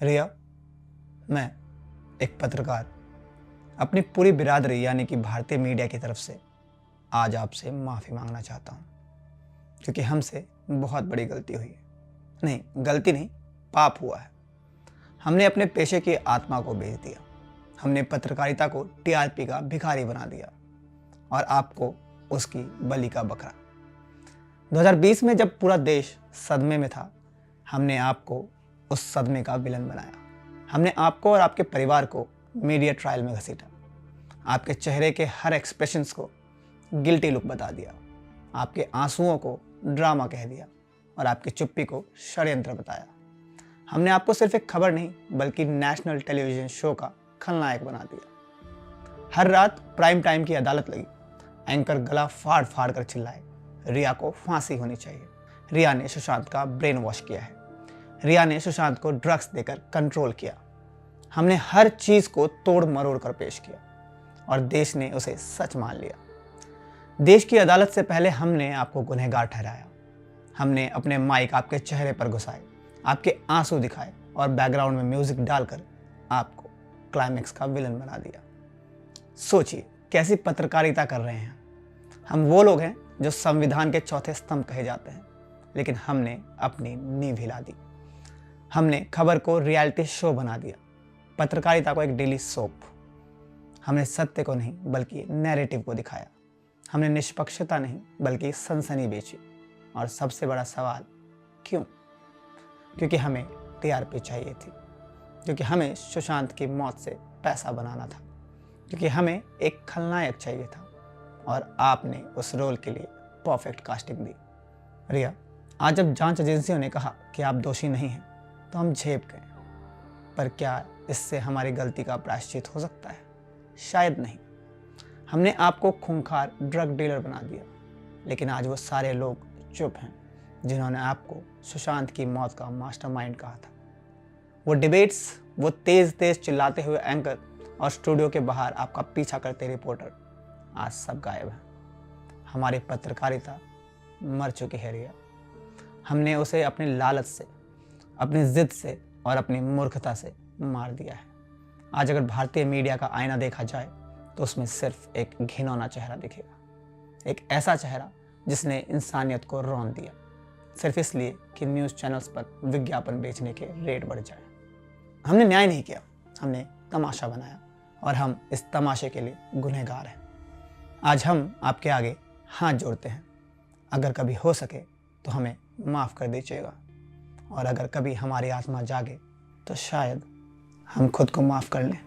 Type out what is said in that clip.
रिया, मैं एक पत्रकार अपनी पूरी बिरादरी यानी कि भारतीय मीडिया की तरफ से आज आपसे माफ़ी मांगना चाहता हूँ, क्योंकि हमसे बहुत बड़ी गलती हुई है। नहीं, गलती नहीं, पाप हुआ है। हमने अपने पेशे की आत्मा को बेच दिया। हमने पत्रकारिता को टीआरपी का भिखारी बना दिया और आपको उसकी बलि का बकरा। 2020 में जब पूरा देश सदमे में था, हमने आपको उस सदमे का विलन बनाया। हमने आपको और आपके परिवार को मीडिया ट्रायल में घसीटा। आपके चेहरे के हर एक्सप्रेशंस को गिल्टी लुक बता दिया। आपके आंसुओं को ड्रामा कह दिया और आपकी चुप्पी को षड्यंत्र बताया। हमने आपको सिर्फ एक खबर नहीं बल्कि नेशनल टेलीविजन शो का खलनायक बना दिया। हर रात प्राइम टाइम की अदालत लगी। एंकर गला फाड़ फाड़ कर चिल्लाए, रिया को फांसी होनी चाहिए। रिया ने सुशांत का ब्रेन वॉश किया है। रिया ने सुशांत को ड्रग्स देकर कंट्रोल किया। हमने हर चीज को तोड़ मरोड़ कर पेश किया और देश ने उसे सच मान लिया। देश की अदालत से पहले हमने आपको गुनहगार ठहराया। हमने अपने माइक आपके चेहरे पर घुसाए, आपके आंसू दिखाए और बैकग्राउंड में म्यूजिक डालकर आपको क्लाइमेक्स का विलन बना दिया। सोचिए कैसी पत्रकारिता कर रहे हैं हम। वो लोग हैं जो संविधान के चौथे स्तंभ कहे जाते हैं, लेकिन हमने अपनी नींव हिला दी। हमने खबर को रियलिटी शो बना दिया, पत्रकारिता को एक डेली सोप। हमने सत्य को नहीं बल्कि नैरेटिव को दिखाया। हमने निष्पक्षता नहीं बल्कि सनसनी बेची। और सबसे बड़ा सवाल, क्यों? क्योंकि हमें टीआरपी चाहिए थी, क्योंकि हमें सुशांत की मौत से पैसा बनाना था, क्योंकि हमें एक खलनायक चाहिए था और आपने उस रोल के लिए परफेक्ट कास्टिंग दी। रिया, आज जब जांच एजेंसियों ने कहा कि आप दोषी नहीं हैं तो हम झेप गए, पर क्या इससे हमारी गलती का प्रायश्चित हो सकता है? शायद नहीं। हमने आपको खूंखार ड्रग डीलर बना दिया, लेकिन आज वो सारे लोग चुप हैं जिन्होंने आपको सुशांत की मौत का मास्टरमाइंड कहा था। वो डिबेट्स, वो तेज तेज चिल्लाते हुए एंकर और स्टूडियो के बाहर आपका पीछा करते रिपोर्टर, आज सब गायब हैं। हमारी पत्रकारिता मर चुकी है रिया। हमने उसे अपनी लालच से, अपनी जिद से और अपनी मूर्खता से मार दिया है। आज अगर भारतीय मीडिया का आईना देखा जाए तो उसमें सिर्फ एक घिनौना चेहरा दिखेगा, एक ऐसा चेहरा जिसने इंसानियत को रौंद दिया, सिर्फ इसलिए कि न्यूज़ चैनल्स पर विज्ञापन बेचने के रेट बढ़ जाए। हमने न्याय नहीं किया, हमने तमाशा बनाया और हम इस तमाशे के लिए गुनहगार हैं। आज हम आपके आगे हाथ जोड़ते हैं। अगर कभी हो सके तो हमें माफ़ कर दीजिएगा, और अगर कभी हमारी आत्मा जागे तो शायद हम खुद को माफ़ कर लें।